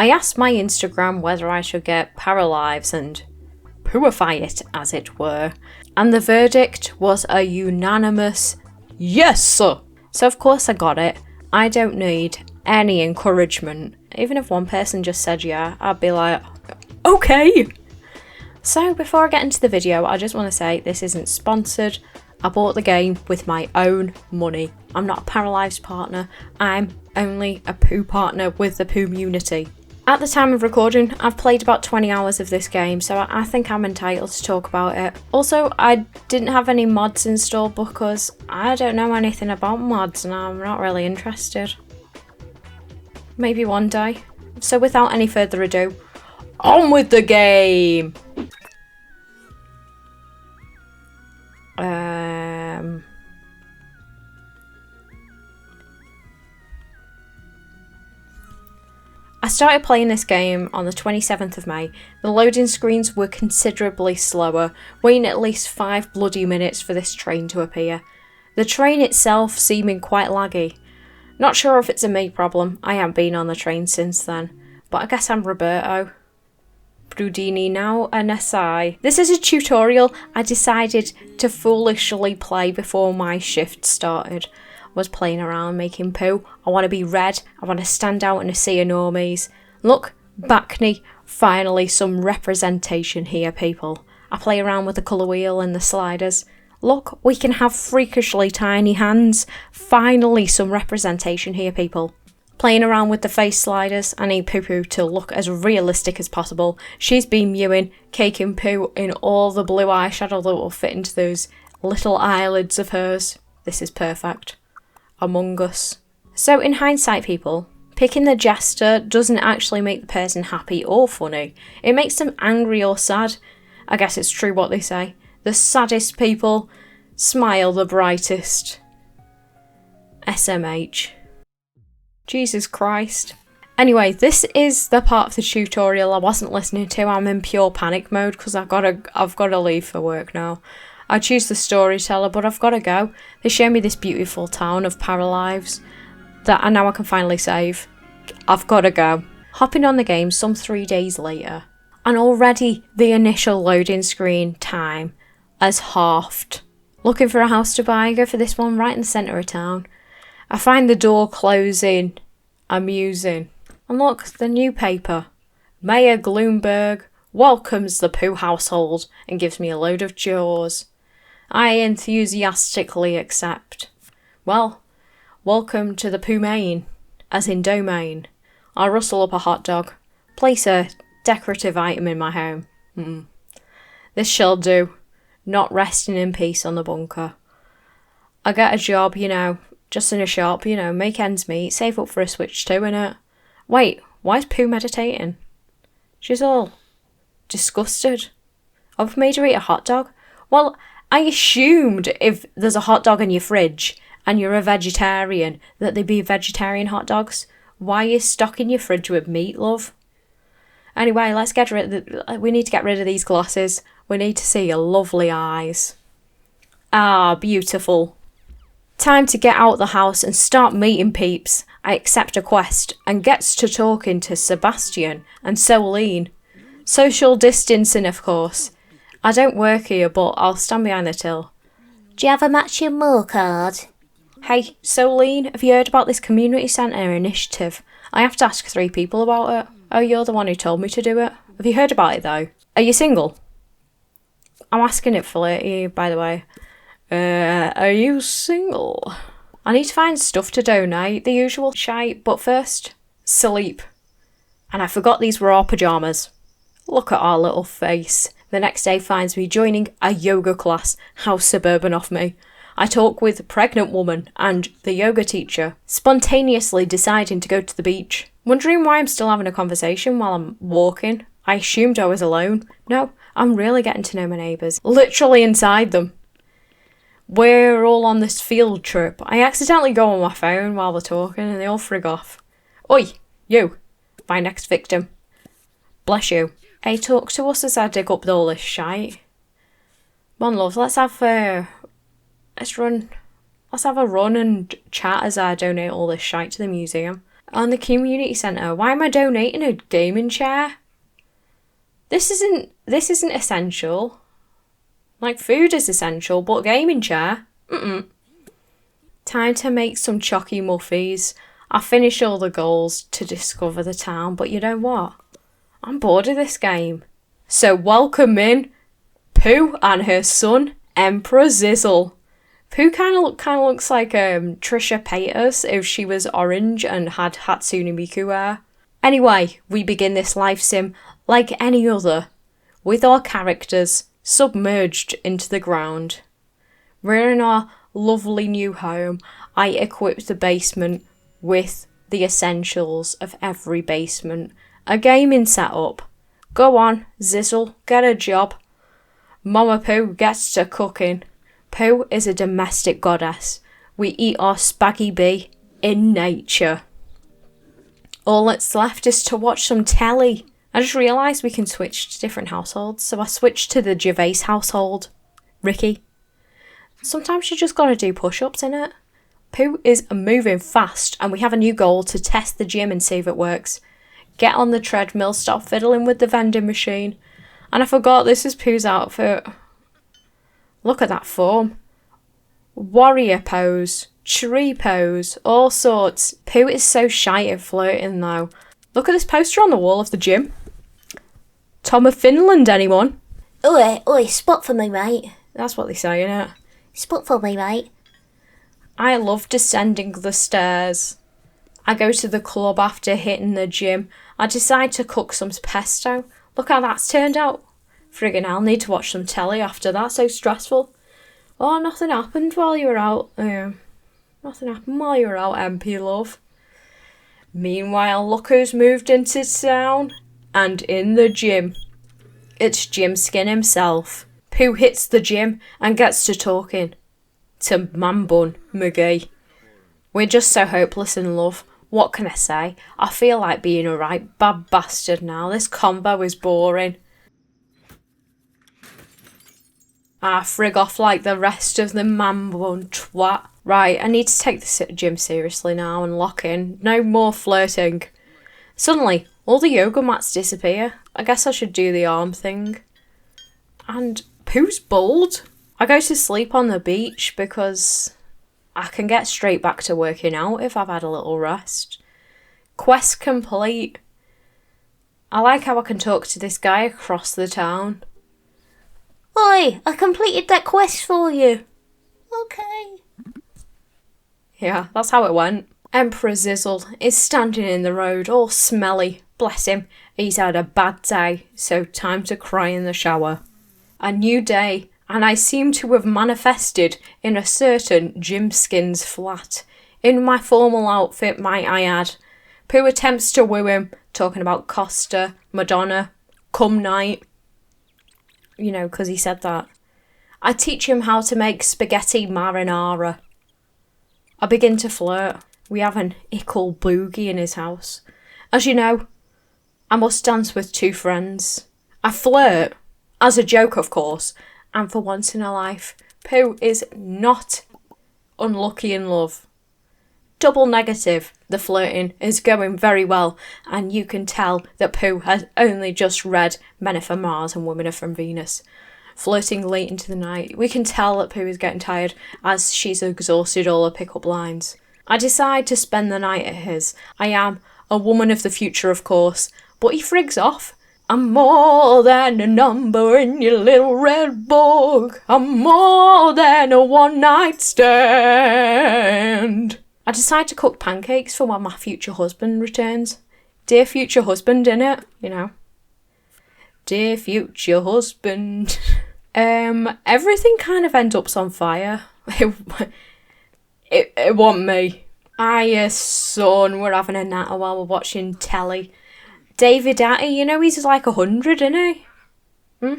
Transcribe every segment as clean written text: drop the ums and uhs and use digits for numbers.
I asked my Instagram whether I should get Paralives and purify it, as it were, and the verdict was a unanimous yes, sir. So of course I got it. I don't need any encouragement. Even if one person just said yeah, I'd be like, okay. So before I get into the video, I just want to say this isn't sponsored. I bought the game with my own money. I'm not a Paralives partner. I'm only a poo partner with the poo community. At the time of recording, I've played about 20 hours of this game, so I think I'm entitled to talk about it. Also, I didn't have any mods installed because I don't know anything about mods and I'm not really interested. Maybe one day. So without any further ado, on with the game! I started playing this game on the 27th of May. The loading screens were considerably slower, waiting at least 5 bloody minutes for this train to appear. The train itself seeming quite laggy. Not sure if it's a me problem, I haven't been on the train since then, but I guess I'm Roberto. Brudini now an SI. This is a tutorial I decided to foolishly play before my shift started. I was playing around making poo. I want to be red. I want to stand out in a sea of normies. Look, Backney, finally some representation here, people. I play around with the colour wheel and the sliders. Look, we can have freakishly tiny hands. Finally some representation here, people. Playing around with the face sliders. I need Poo Poo to look as realistic as possible. She's been mewing, caking poo in all the blue eyeshadow that will fit into those little eyelids of hers. This is perfect. Among Us. So in hindsight, people, picking the jester doesn't actually make the person happy or funny. It makes them angry or sad. I guess it's true what they say. The saddest people smile the brightest. SMH. Jesus Christ. Anyway, this is the part of the tutorial I wasn't listening to. I'm in pure panic mode because I've got to leave for work now. I choose the storyteller, but I've got to go. They show me this beautiful town of Paralives that now I can finally save. I've got to go. Hopping on the game some 3 days later, and already the initial loading screen time has halved. Looking for a house to buy, I go for this one right in the centre of town. I find the door closing amusing. And look, the new paper. Mayor Gloomberg welcomes the poo household and gives me a load of chores. I enthusiastically accept. Well, welcome to the poo main, as in domain. I rustle up a hot dog, place a decorative item in my home. This shall do, not resting in peace on the bunker. I get a job, just in a shop, make ends meet, save up for a Switch 2, innit? Wait, why is Pooh meditating? She's all disgusted. I've made her eat a hot dog. Well, I assumed if there's a hot dog in your fridge and you're a vegetarian, that they'd be vegetarian hot dogs. Why are you stocking your fridge with meat, love? Anyway, we need to get rid of these glasses. We need to see your lovely eyes. Ah, beautiful. Time to get out the house and start meeting peeps. I accept a quest and gets to talking to Sebastian and Soline. Social distancing, of course. I don't work here, but I'll stand behind the till. Do you have a matching more card? Hey, Soline, have you heard about this community centre initiative? I have to ask 3 people about it. Oh, you're the one who told me to do it. Have you heard about it, though? Are you single? I'm asking it for you, by the way. Are you single? I need to find stuff to donate, the usual shite, but first, sleep. And I forgot these were our pyjamas. Look at our little face. The next day finds me joining a yoga class. How suburban of me. I talk with a pregnant woman and the yoga teacher, spontaneously deciding to go to the beach. Wondering why I'm still having a conversation while I'm walking. I assumed I was alone. No, I'm really getting to know my neighbours. Literally inside them. We're all on this field trip. I accidentally go on my phone while we're talking and they all frig off. Oi, you, my next victim. Bless you. Hey, talk to us as I dig up all this shite. Come on, love, let's have a run and chat as I donate all this shite to the museum. on the community centre. Why am I donating a gaming chair? This isn't essential. Like, food is essential, but gaming chair? Time to make some chocky muffies. I finished all the goals to discover the town, but you know what? I'm bored of this game. So welcome in Pooh and her son, Emperor Zizzle. Pooh kind of looks like Trisha Paytas if she was orange and had Hatsune Miku hair. Anyway, we begin this life sim like any other, with our characters submerged into the ground. We're in our lovely new home. I equipped the basement with the essentials of every basement. A gaming setup. Go on, Zizzle, get a job. Mama Pooh gets to cooking. Pooh is a domestic goddess. We eat our spaggy bee in nature. All that's left is to watch some telly. I just realised we can switch to different households, so I switched to the Gervais household. Ricky. Sometimes you just gotta do push-ups, innit? Pooh is moving fast, and we have a new goal to test the gym and see if it works. Get on the treadmill, stop fiddling with the vending machine. And I forgot this is Pooh's outfit. Look at that form. Warrior pose, tree pose, all sorts. Pooh is so shy at flirting though. Look at this poster on the wall of the gym. Tom of Finland, anyone? Oi, spot for me, mate. That's what they say, innit? Spot for me, mate. I love descending the stairs. I go to the club after hitting the gym. I decide to cook some pesto. Look how that's turned out. Friggin' hell, need to watch some telly after that, so stressful. Oh, nothing happened while you were out. Nothing happened while you were out, MP love. Meanwhile, look who's moved into town. And in the gym. It's Gymskin himself. Pooh hits the gym and gets to talking. To Man Bun McGee. We're just so hopeless in love. What can I say? I feel like being a right bad bastard now. This combo is boring. Frig off like the rest of the Man Bun twat. Right, I need to take the gym seriously now and lock in. No more flirting. Suddenly, all the yoga mats disappear. I guess I should do the arm thing. And Pooh's bald. I go to sleep on the beach because I can get straight back to working out if I've had a little rest. Quest complete. I like how I can talk to this guy across the town. Oi, I completed that quest for you. Okay. Yeah, that's how it went. Emperor Zizzle is standing in the road, all smelly. Bless him, he's had a bad day, so time to cry in the shower. A new day, and I seem to have manifested in a certain Gymskin's flat. In my formal outfit, might I add. Pooh attempts to woo him, talking about Costa, Madonna, cum night. You know, because he said that. I teach him how to make spaghetti marinara. I begin to flirt. We have an ickle boogie in his house. As you know, I must dance with two friends. I flirt, as a joke of course, and for once in her life, Pooh is not unlucky in love. Double negative, the flirting is going very well, and you can tell that Pooh has only just read Men Are From Mars and Women Are From Venus. Flirting late into the night, we can tell that Pooh is getting tired as she's exhausted all her pick-up lines. I decide to spend the night at his. I am a woman of the future, of course, but he frigs off. I'm more than a number in your little red book. I'm more than a one-night stand. I decide to cook pancakes for when my future husband returns. Dear future husband, innit? You know. Dear future husband. Everything kind of ends up on fire. It wasn't me. Son, we're having a natter while we're watching telly. David Atty, you know he's like 100, isn't he?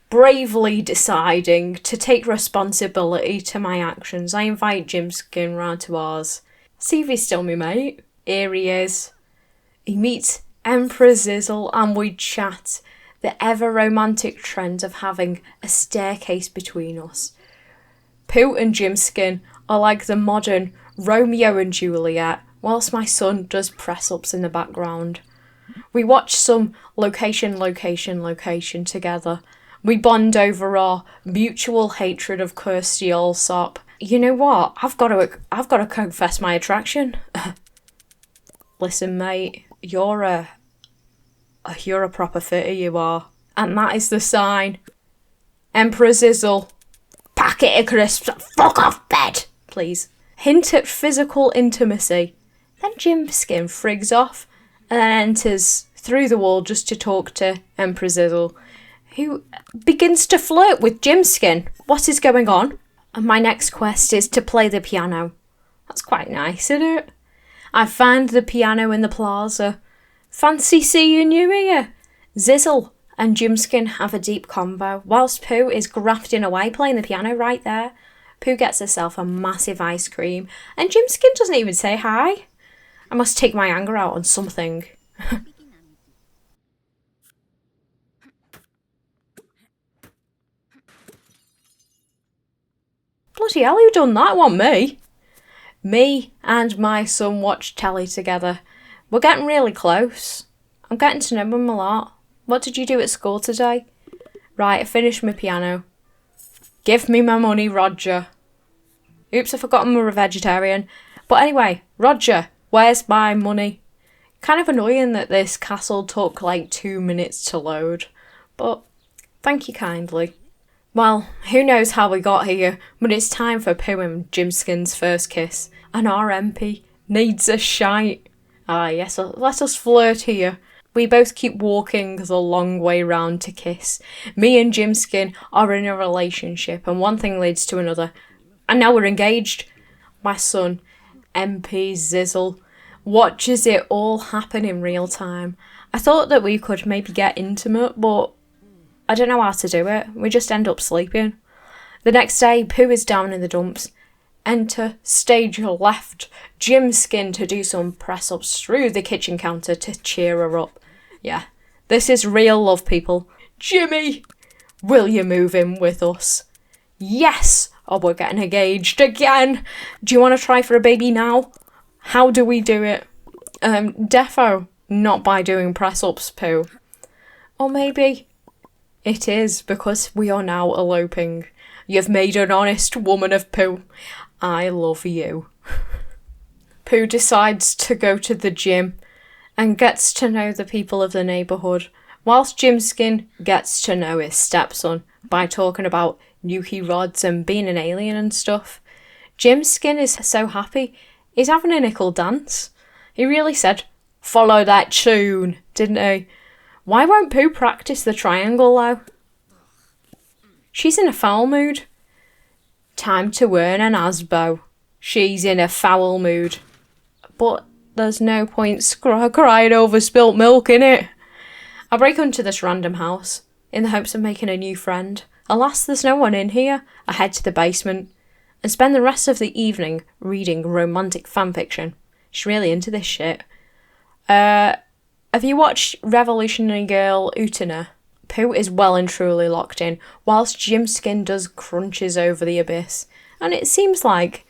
Bravely deciding to take responsibility to my actions, I invite Gymskin round to ours. See if he's still my mate. Here he is. He meets Emperor Zizzle and we chat. The ever-romantic trend of having a staircase between us. Pooh and Gymskin are like the modern Romeo and Juliet whilst my son does press-ups in the background. We watch some location together. We bond over our mutual hatred of Kirsty Allsop. You know what? I've got to confess my attraction. Listen, mate, you're a proper fitter, you are. And that is the sign. Emperor Zizzle. Packet of crisps, fuck off bed, please. Hint at physical intimacy. Then Gymskin frigs off and then enters through the wall just to talk to Emperor Zizzle, who begins to flirt with Gymskin. What is going on? And my next quest is to play the piano. That's quite nice, isn't it? I find the piano in the plaza. Fancy seeing you here. Zizzle and Gymskin have a deep convo, whilst Pooh is grafting away playing the piano right there. Pooh gets herself a massive ice cream, and Gymskin doesn't even say hi. I must take my anger out on something. Bloody hell, who done that? Wasn't me. Me and my son watched telly together. We're getting really close. I'm getting to know him a lot. What did you do at school today? Right, I finished my piano. Give me my money, Roger. Oops, I forgot I'm a vegetarian. But anyway, Roger, where's my money? Kind of annoying that this castle took like 2 minutes to load. But thank you kindly. Well, who knows how we got here, but it's time for Pooh and Gymskin's first kiss. And our MP needs a shite. Ah yes, let us flirt here. We both keep walking the long way round to kiss. Me and Gymskin are in a relationship and one thing leads to another. And now we're engaged. My son, MP Zizzle, watches it all happen in real time. I thought that we could maybe get intimate, but I don't know how to do it. We just end up sleeping. The next day, Pooh is down in the dumps. Enter stage left, Gymskin to do some press-ups through the kitchen counter to cheer her up. Yeah, this is real love, people. Jimmy, will you move in with us? Yes! Oh, we're getting engaged again. Do you want to try for a baby now? How do we do it? Defo, not by doing press-ups, Pooh. Or maybe it is because we are now eloping. You've made an honest woman of Pooh. I love you. Pooh decides to go to the gym and gets to know the people of the neighbourhood, whilst Gymskin gets to know his stepson by talking about Nuki rods and being an alien and stuff. Gymskin is so happy, he's having a nickel dance. He really said, follow that tune, didn't he? Why won't Pooh practice the triangle though? She's in a foul mood. Time to earn an asbo. She's in a foul mood. But there's no point crying over spilt milk, innit? I break into this random house in the hopes of making a new friend. Alas, there's no one in here. I head to the basement and spend the rest of the evening reading romantic fanfiction. She's really into this shit. Have you watched Revolutionary Girl Utena? Pooh is well and truly locked in, whilst Gymskin does crunches over the abyss. And it seems like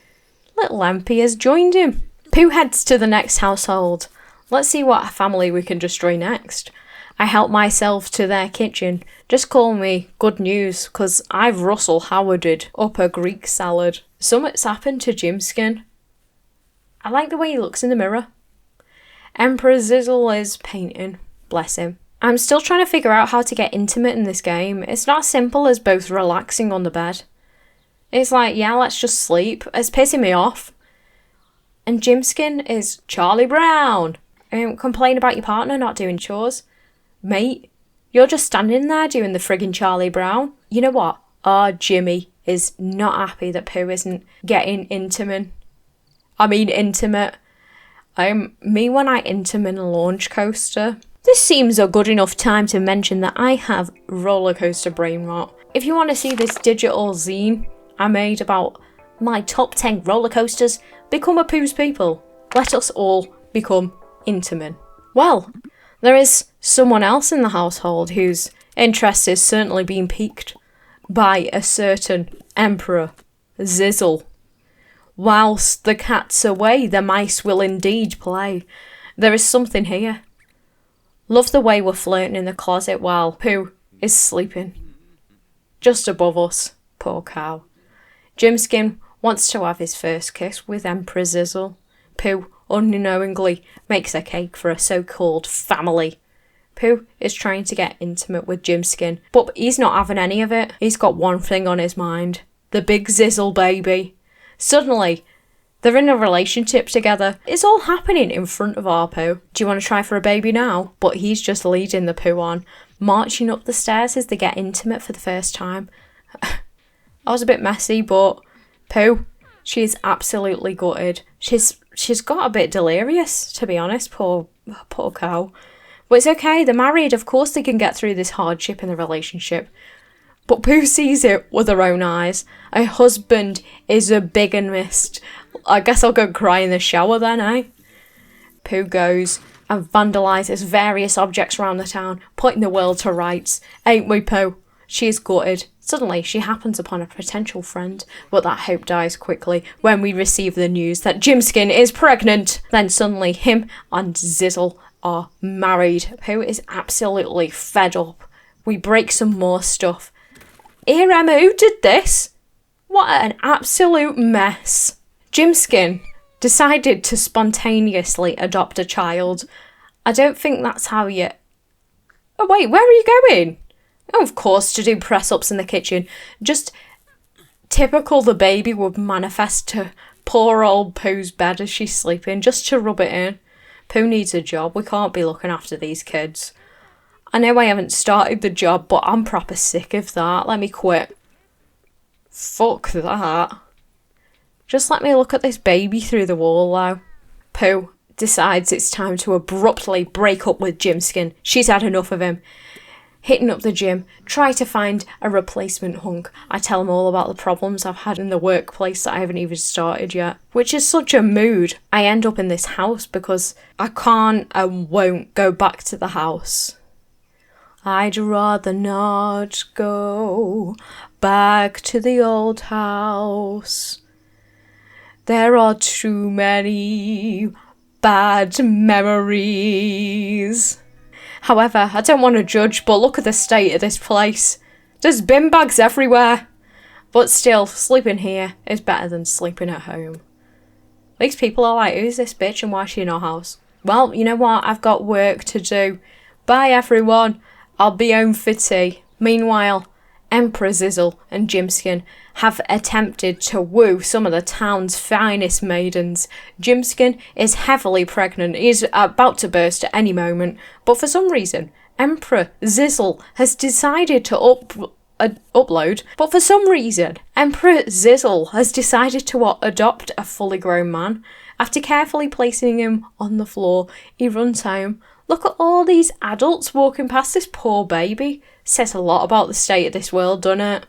little MP has joined him. Pooh heads to the next household. Let's see what family we can destroy next. I help myself to their kitchen. Just call me Good News, 'cause I've Russell Howarded up a Greek salad. Something's happened to Gymskin. I like the way he looks in the mirror. Emperor Zizzle is painting. Bless him. I'm still trying to figure out how to get intimate in this game. It's not as simple as both relaxing on the bed. It's like, yeah, let's just sleep. It's pissing me off. And Gymskin is Charlie Brown. Complain about your partner not doing chores. Mate, you're just standing there doing the friggin' Charlie Brown. You know what? Our Jimmy is not happy that Pooh isn't getting intimate. Me when I intimate a launch coaster. This seems a good enough time to mention that I have roller coaster brain rot. If you want to see this digital zine I made about my top 10 roller coasters, become a Pooh's people. Let us all become intimate. Well, there is someone else in the household whose interest is certainly being piqued by a certain Emperor Zizzle. Whilst the cat's away, the mice will indeed play. There is something here. Love the way we're flirting in the closet while Pooh is sleeping. Just above us, poor cow. Gymskin wants to have his first kiss with Emperor Zizzle. Pooh, unknowingly, makes a cake for a so-called family. Pooh is trying to get intimate with Gymskin, but he's not having any of it. He's got one thing on his mind. The big Zizzle baby. Suddenly, they're in a relationship together. It's all happening in front of our Pooh. Do you want to try for a baby now? But he's just leading the Pooh on, marching up the stairs as they get intimate for the first time. I was a bit messy, but Pooh, she is absolutely gutted. She's got a bit delirious, to be honest, poor cow. But it's okay, they're married, of course they can get through this hardship in the relationship. But Pooh sees it with her own eyes. Her husband is a bigamist. I guess I'll go cry in the shower then, eh? Pooh goes and vandalises various objects around the town, putting the world to rights. Ain't we, Pooh? She is gutted. Suddenly, she happens upon a potential friend, but that hope dies quickly when we receive the news that Gymskin is pregnant. Then suddenly, him and Zizzle are married. Pooh is absolutely fed up. We break some more stuff. Here, Emma, who did this? What an absolute mess. Gymskin decided to spontaneously adopt a child. I don't think that's how you... Oh, wait, where are you going? Oh, of course, to do press-ups in the kitchen. Just typical the baby would manifest to poor old Pooh's bed as she's sleeping, just to rub it in. Pooh needs a job. We can't be looking after these kids. I know I haven't started the job, but I'm proper sick of that. Let me quit. Fuck that. Just let me look at this baby through the wall, though. Pooh decides it's time to abruptly break up with Gymskin. She's had enough of him. Hitting up the gym, try to find a replacement hunk. I tell him all about the problems I've had in the workplace that I haven't even started yet. Which is such a mood. I end up in this house because I can't and won't go back to the house. I'd rather not go back to the old house. There are too many bad memories. However, I don't want to judge, but look at the state of this place. There's bin bags everywhere. But still, sleeping here is better than sleeping at home. These people are like, who's this bitch and why is she in our house? Well, you know what? I've got work to do. Bye, everyone. I'll be home for tea. Meanwhile, Emperor Zizzle and Gymskin have attempted to woo some of the town's finest maidens. Gymskin is heavily pregnant. He's about to burst at any moment. But for some reason, Emperor Zizzle has decided to adopt a fully grown man. After carefully placing him on the floor, he runs home. Look at all these adults walking past this poor baby. Says a lot about the state of this world, doesn't it?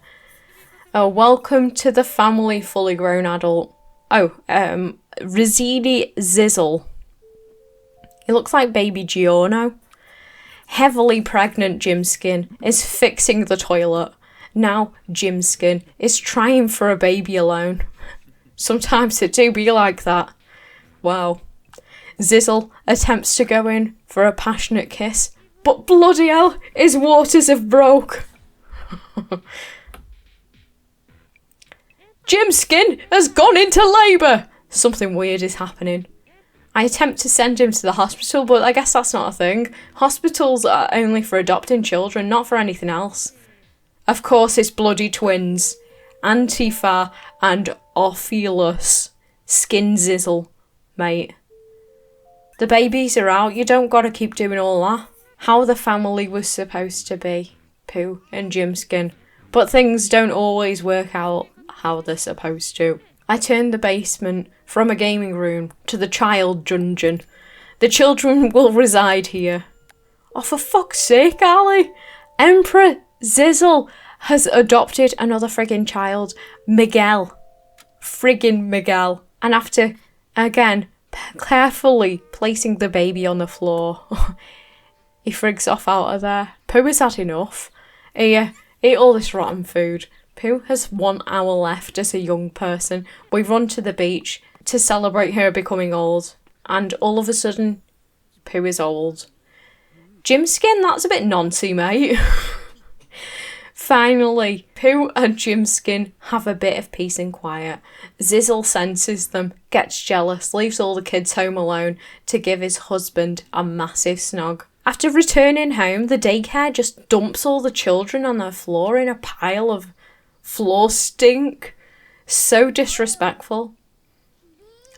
Oh, welcome to the family, fully grown adult. Oh, Rizzini Zizzle. He looks like baby Giorno. Heavily pregnant Gymskin is fixing the toilet. Now Gymskin is trying for a baby alone. Sometimes it do be like that. Wow. Zizzle attempts to go in for a passionate kiss, but bloody hell, his waters have broke. Gymskin has gone into labour. Something weird is happening. I attempt to send him to the hospital, but I guess that's not a thing. Hospitals are only for adopting children, not for anything else. Of course, it's bloody twins. Antifa and Ophilus. Skin Zizzle, mate. The babies are out, you don't gotta keep doing all that. How the family was supposed to be, Pooh and Gymskin. But things don't always work out how they're supposed to. I turned the basement from a gaming room to the child dungeon. The children will reside here. Oh, for fuck's sake, Ali! Emperor Zizzle has adopted another friggin' child, Miguel. Friggin' Miguel. And after, again, carefully placing the baby on the floor, he frigs off out of there. Pooh has had enough. He ate all this rotten food. Pooh has 1 hour left as a young person. We run to the beach to celebrate her becoming old. And all of a sudden, Pooh is old. Gymskin, that's a bit noncy, mate. Finally, Pooh and Gymskin have a bit of peace and quiet. Zizzle senses them, gets jealous, leaves all the kids home alone to give his husband a massive snog. After returning home, the daycare just dumps all the children on their floor in a pile of floor stink. So disrespectful.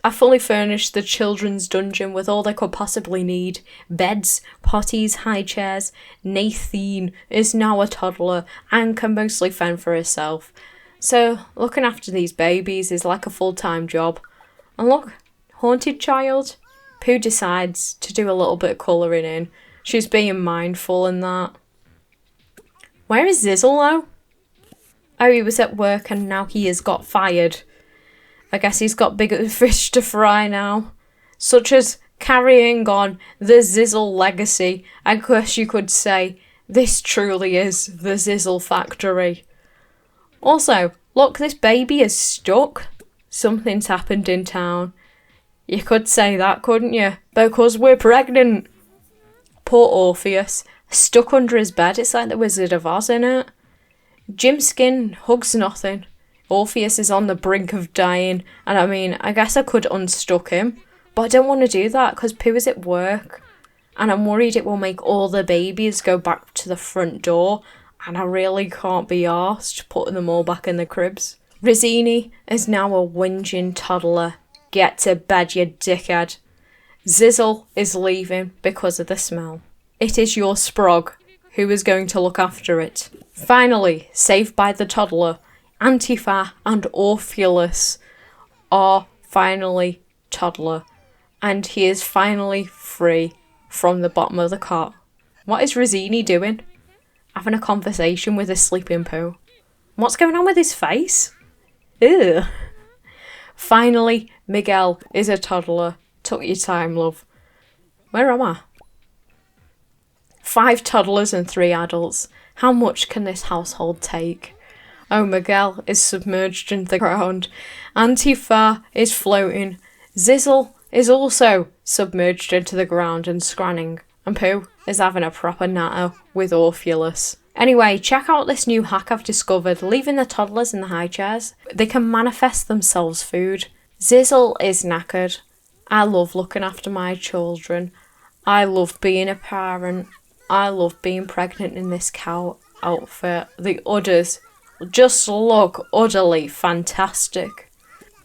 I fully furnished the children's dungeon with all they could possibly need. Beds, potties, high chairs. Nathine is now a toddler and can mostly fend for herself. So looking after these babies is like a full-time job. And look, haunted child. Pooh decides to do a little bit of colouring in. She's being mindful and that. Where is Zizzle though? Oh, he was at work and now he has got fired. I guess he's got bigger fish to fry now. Such as carrying on the Zizzle legacy. I guess you could say this truly is the Zizzle factory. Also, look, this baby is stuck. Something's happened in town. You could say that, couldn't you? Because we're pregnant. Poor Orpheus. Stuck under his bed. It's like the Wizard of Oz, innit? Gymskin hugs nothing. Orpheus is on the brink of dying, and I mean, I guess I could unstuck him, but I don't want to do that because Pooh is at work, and I'm worried it will make all the babies go back to the front door, and I really can't be arsed putting them all back in the cribs. Rizzini is now a whinging toddler. Get to bed, you dickhead. Zizzle is leaving because of the smell. It is your Sprog. Who is going to look after it? Finally, saved by the toddler, Antifa and Orpheus are finally toddler, and he is finally free from the bottom of the cot. What is Rizzini doing? Having a conversation with a sleeping Pooh. What's going on with his face? Ew. Finally, Miguel is a toddler. Took your time, love. Where am I? 5 toddlers and 3 adults. How much can this household take? Oh, Miguel is submerged in the ground. Antifa is floating. Zizzle is also submerged into the ground and scranning. And Pooh is having a proper natter with Orpheus. Anyway, check out this new hack I've discovered. Leaving the toddlers in the high chairs, they can manifest themselves food. Zizzle is knackered. I love looking after my children. I love being a parent. I love being pregnant in this cow outfit. The udders just look utterly fantastic.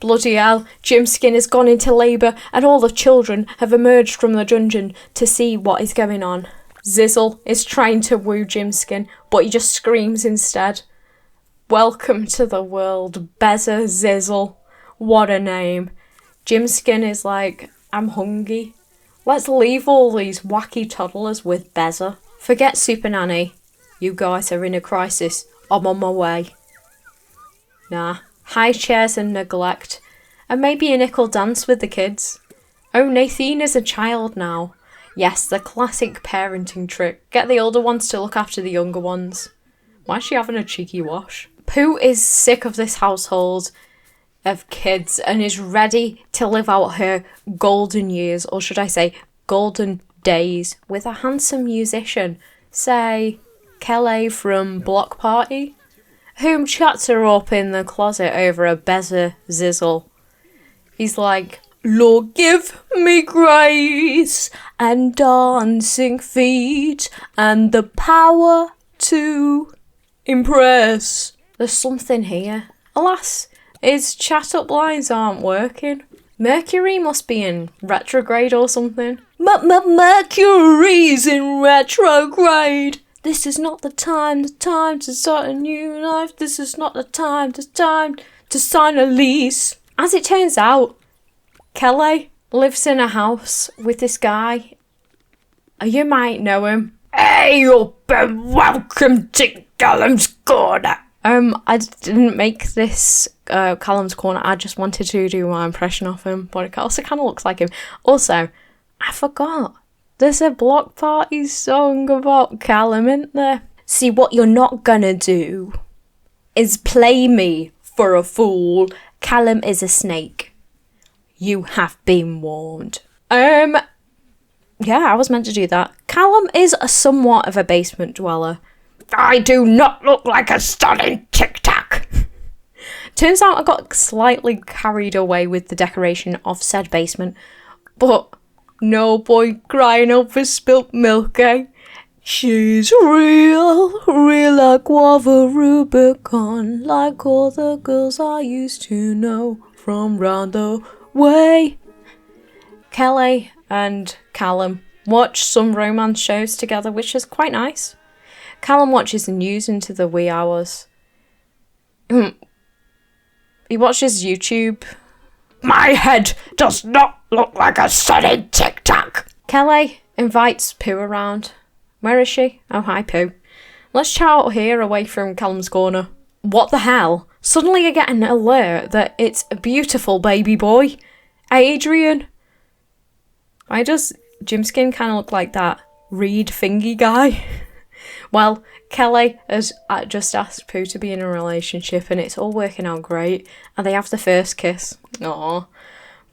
Bloody hell, Gymskin has gone into labour and all the children have emerged from the dungeon to see what is going on. Zizzle is trying to woo Gymskin, but he just screams instead. Welcome to the world, Beza Zizzle. What a name. Gymskin is like, I'm hungry. Let's leave all these wacky toddlers with Beza. Forget Super Nanny. You guys are in a crisis. I'm on my way. Nah. High chairs and neglect. And maybe a nickel dance with the kids. Oh, Nathine is a child now. Yes, the classic parenting trick. Get the older ones to look after the younger ones. Why is she having a cheeky wash? Pooh is sick of this household of kids and is ready to live out her golden years, or should I say golden days, with a handsome musician, say Kele from Block Party, whom chats her up in the closet over a Beza Zizzle. He's like, Lord, give me grace and dancing feet and the power to impress. There's something here. Alas, his chat-up lines aren't working. Mercury must be in retrograde or something. Mercury's in retrograde. This is not the time to start a new life. This is not the time to sign a lease. As it turns out, Kele lives in a house with this guy. You might know him. Hey, you've been welcome to Callum's Corner. I didn't make this Callum's Corner. I just wanted to do my impression of him, but it also kind of looks like him. Also, I forgot. There's a Block Party song about Callum, isn't there? See, what you're not gonna do is play me for a fool. Callum is a snake. You have been warned. Yeah, I was meant to do that. Callum is somewhat of a basement dweller. I do not look like a stunning tic-tac. Turns out I got slightly carried away with the decoration of said basement. But no boy crying over spilt milk, eh? She's real like guava Rubicon, like all the girls I used to know from round the way. Kele and Callum watch some romance shows together, which is quite nice. Callum watches the news into the wee hours. He watches YouTube. My head does not look like a sunny tic-tac. Kele invites Pooh around. Where is she? Oh, hi, Pooh. Let's chat out here away from Callum's corner. What the hell? Suddenly I get an alert that it's a beautiful baby boy. Adrian. Why does Gymskin kind of look like that Reed Fingy guy? Well, Kele has just asked Pooh to be in a relationship and it's all working out great. And they have the first kiss. Aww.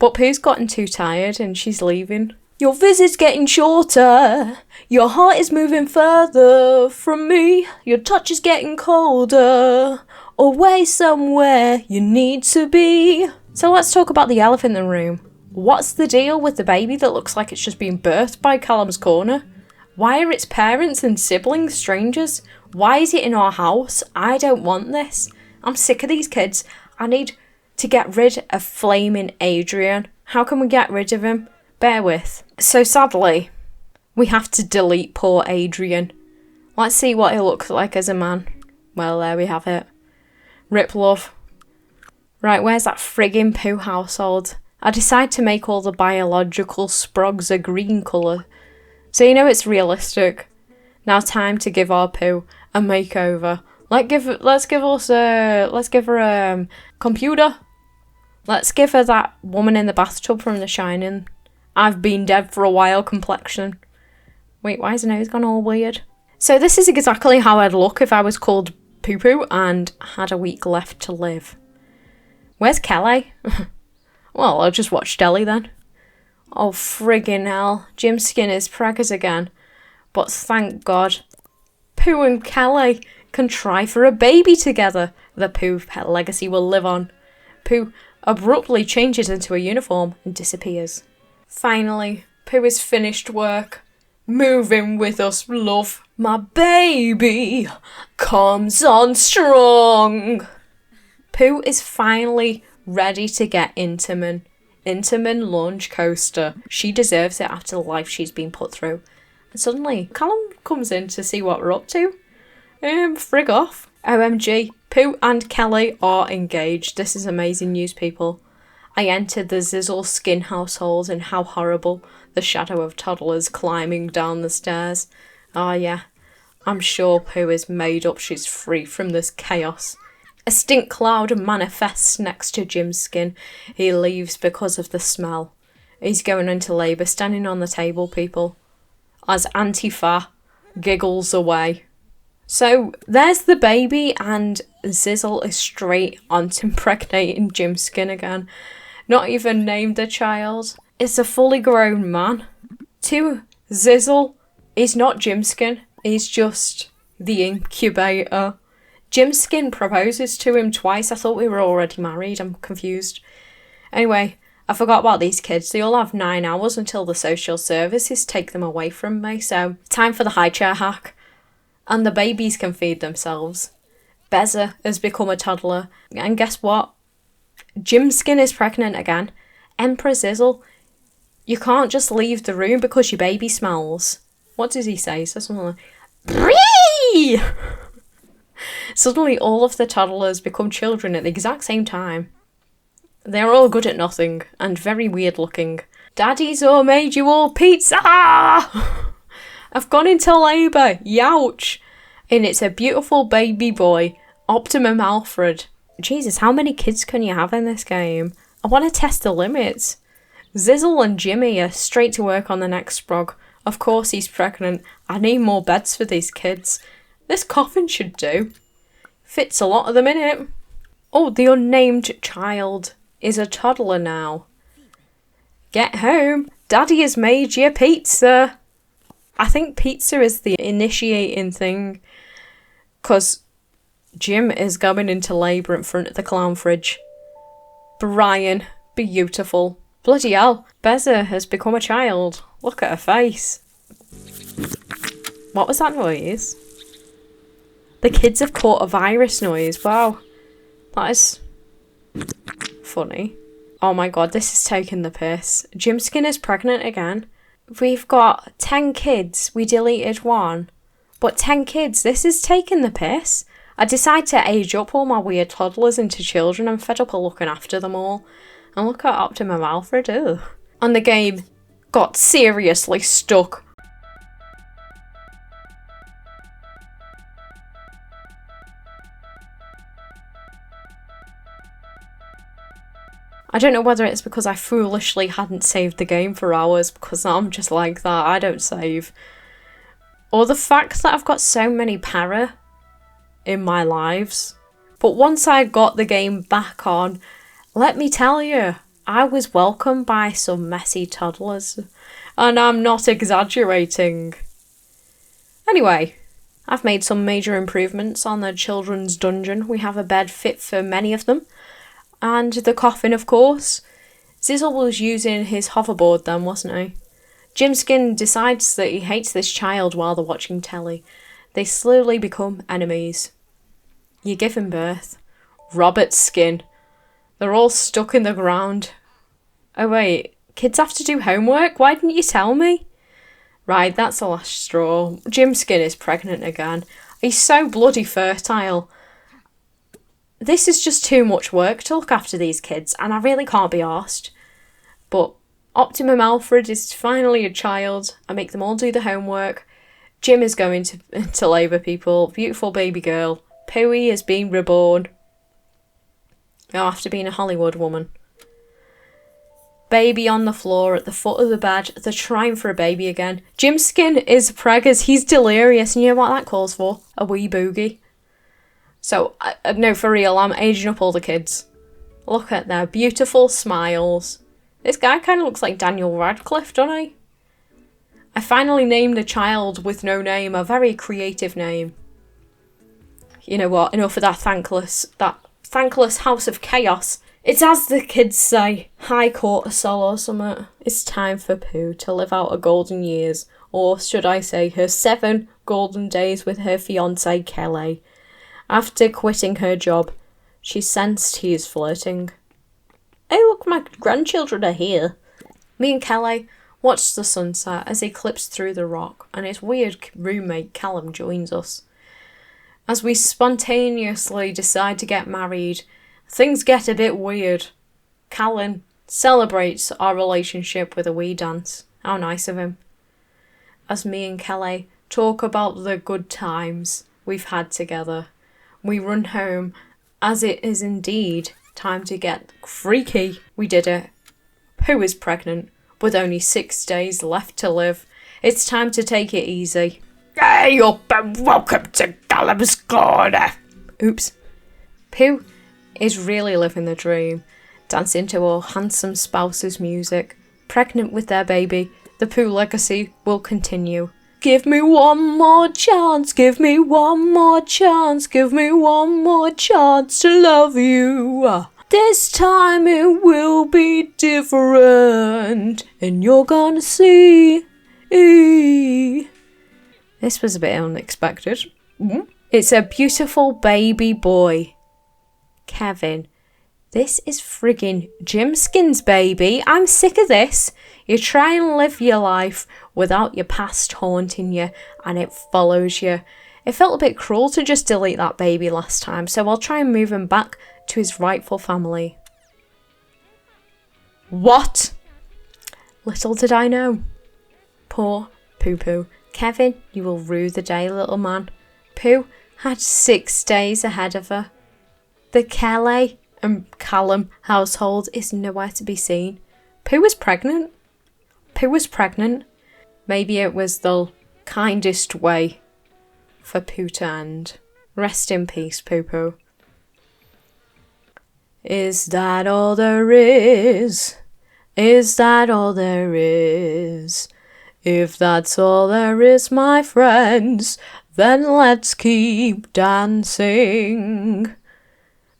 But Pooh's gotten too tired and she's leaving. Your visit's getting shorter. Your heart is moving further from me. Your touch is getting colder. Away somewhere you need to be. So let's talk about the elephant in the room. What's the deal with the baby that looks like it's just been birthed by Callum's corner? Why are its parents and siblings strangers? Why is it in our house? I don't want this. I'm sick of these kids. I need to get rid of flaming Adrian. How can we get rid of him? Bear with. So sadly, we have to delete poor Adrian. Let's see what he looks like as a man. Well, there we have it. Rip love. Right, where's that friggin' Pooh household? I decide to make all the biological sprogs a green colour. So you know it's realistic. Now time to give our Pooh a makeover. Let's give her a computer. Let's give her that woman in the bathtub from The Shining. I've been dead for a while complexion. Wait, why is her nose gone all weird? So this is exactly how I'd look if I was called Poo Poo and had a week left to live. Where's Kele? Well, I'll just watch Deli then. Oh, friggin' hell. Gymskin is preggers again. But thank God. Pooh and Kele can try for a baby together. The Pooh pet legacy will live on. Pooh abruptly changes into a uniform and disappears. Finally, Pooh is finished work. Move in with us, love. My baby comes on strong. Pooh is finally ready to get Intamin. Intamin launch coaster. She deserves it after the life she's been put through. And suddenly, Callum comes in to see what we're up to. Frig off. OMG, Pooh and Kele are engaged. This is amazing news, people. I entered the Zizzle skin household and how horrible. The shadow of toddlers climbing down the stairs. Ah, yeah. I'm sure Pooh is made up she's free from this chaos. A stink cloud manifests next to Gymskin. He leaves because of the smell. He's going into labour, standing on the table, people. As Antifa giggles away. So, there's the baby, and Zizzle is straight onto impregnating Gymskin again. Not even named the child. It's a fully grown man. To Zizzle, he's not Gymskin. He's just the incubator. Gymskin proposes to him twice. I thought we were already married. I'm confused. Anyway, I forgot about these kids. They all have 9 hours until the social services take them away from me. So, time for the high chair hack. And the babies can feed themselves. Beza has become a toddler. And guess what? Gymskin is pregnant again. Emperor Zizzle, you can't just leave the room because your baby smells. What does he say? He says something like, Bree! Suddenly all of the toddlers become children at the exact same time. They're all good at nothing and very weird looking. Daddy's all made you all pizza! I've gone into labour, youch! And it's a beautiful baby boy, Optimum Alfred. Jesus, how many kids can you have in this game? I want to test the limits. Zizzle and Jimmy are straight to work on the next sprog. Of course he's pregnant. I need more beds for these kids. This coffin should do. Fits a lot of them in it. Oh, the unnamed child is a toddler now. Get home. Daddy has made you pizza. I think pizza is the initiating thing. Because Jim is going into labour in front of the clown fridge. Brian, beautiful. Bloody hell, Beza has become a child. Look at her face. What was that noise? The kids have caught a virus noise. Wow. That is funny. Oh my god, this is taking the piss. Gymskin is pregnant again. We've got 10 kids. We deleted one. But 10 kids, this is taking the piss. I decided to age up all my weird toddlers into children. I'm fed up of looking after them all. And look at Optimum Alfred, ugh. And the game got seriously stuck. I don't know whether it's because I foolishly hadn't saved the game for hours, because I'm just like that, I don't save. Or the fact that I've got so many para in my lives. But once I got the game back on, let me tell you, I was welcomed by some messy toddlers. And I'm not exaggerating. Anyway, I've made some major improvements on the children's dungeon. We have a bed fit for many of them. And the coffin, of course. Zizzle was using his hoverboard then, wasn't he? Gymskin decides that he hates this child while they're watching telly. They slowly become enemies. You give him birth. Robert's skin. They're all stuck in the ground. Oh wait, kids have to do homework? Why didn't you tell me? Right, that's the last straw. Gymskin is pregnant again. He's so bloody fertile. This is just too much work to look after these kids, and I really can't be arsed. But Optimum Alfred is finally a child. I make them all do the homework. Jim is going to labour, people. Beautiful baby girl. Pooey is being reborn. Oh, after being a Hollywood woman. Baby on the floor at the foot of the bed. They're trying for a baby again. Gymskin is preggers. He's delirious. And you know what that calls for? A wee boogie. So, no, for real, I'm aging up all the kids. Look at their beautiful smiles. This guy kind of looks like Daniel Radcliffe, doesn't he? I finally named a child with no name, a very creative name. You know what, enough of that thankless house of chaos. It's as the kids say, High Cortisol or something. It's time for Pooh to live out her golden years, or should I say her 7 golden days with her fiancé Kele. After quitting her job, she sensed he is flirting. Oh look, my grandchildren are here. Me and Kele watch the sunset as he clips through the rock, and his weird roommate Callum joins us. As we spontaneously decide to get married, things get a bit weird. Callum celebrates our relationship with a wee dance. How nice of him. As me and Kele talk about the good times we've had together, we run home as it is indeed time to get freaky. We did it. Pooh is pregnant with only 6 days left to live. It's time to take it easy. Hey up and welcome to Callum's Corner. Oops. Pooh is really living the dream, dancing to her handsome spouse's music. Pregnant with their baby, the Pooh legacy will continue. Give me one more chance, give me one more chance, give me one more chance to love you. This time it will be different, and you're gonna see. This was a bit unexpected. It's a beautiful baby boy. Kevin, this is friggin' Gymskin's baby. I'm sick of this. You try and live your life without your past haunting you, and it follows you. It felt a bit cruel to just delete that baby last time, so I'll try and move him back to his rightful family. What? Little did I know. Poor Poo-Poo. Kevin, you will rue the day, little man. Pooh had 6 days ahead of her. The Kele and Callum household is nowhere to be seen. Pooh was pregnant. Pooh was pregnant. Maybe it was the kindest way for Pooh to end. Rest in peace, poo-poo. Is that all there is? Is that all there is? If that's all there is, my friends, then let's keep dancing.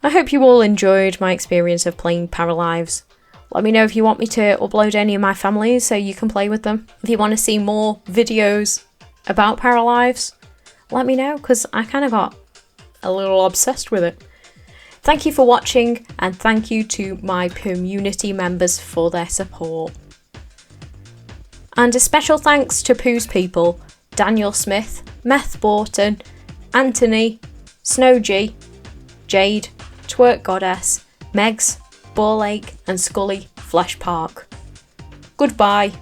I hope you all enjoyed my experience of playing Paralives. Let me know if you want me to upload any of my families so you can play with them. If you want to see more videos about Paralives, let me know, because I kind of got a little obsessed with it. Thank you for watching, and thank you to my community members for their support. And a special thanks to Pooh's people, Daniel Smith, Meth Borton, Anthony, Snow G, Jade, Twerk Goddess, Megs, Ball Lake and Scully Flesh Park. Goodbye.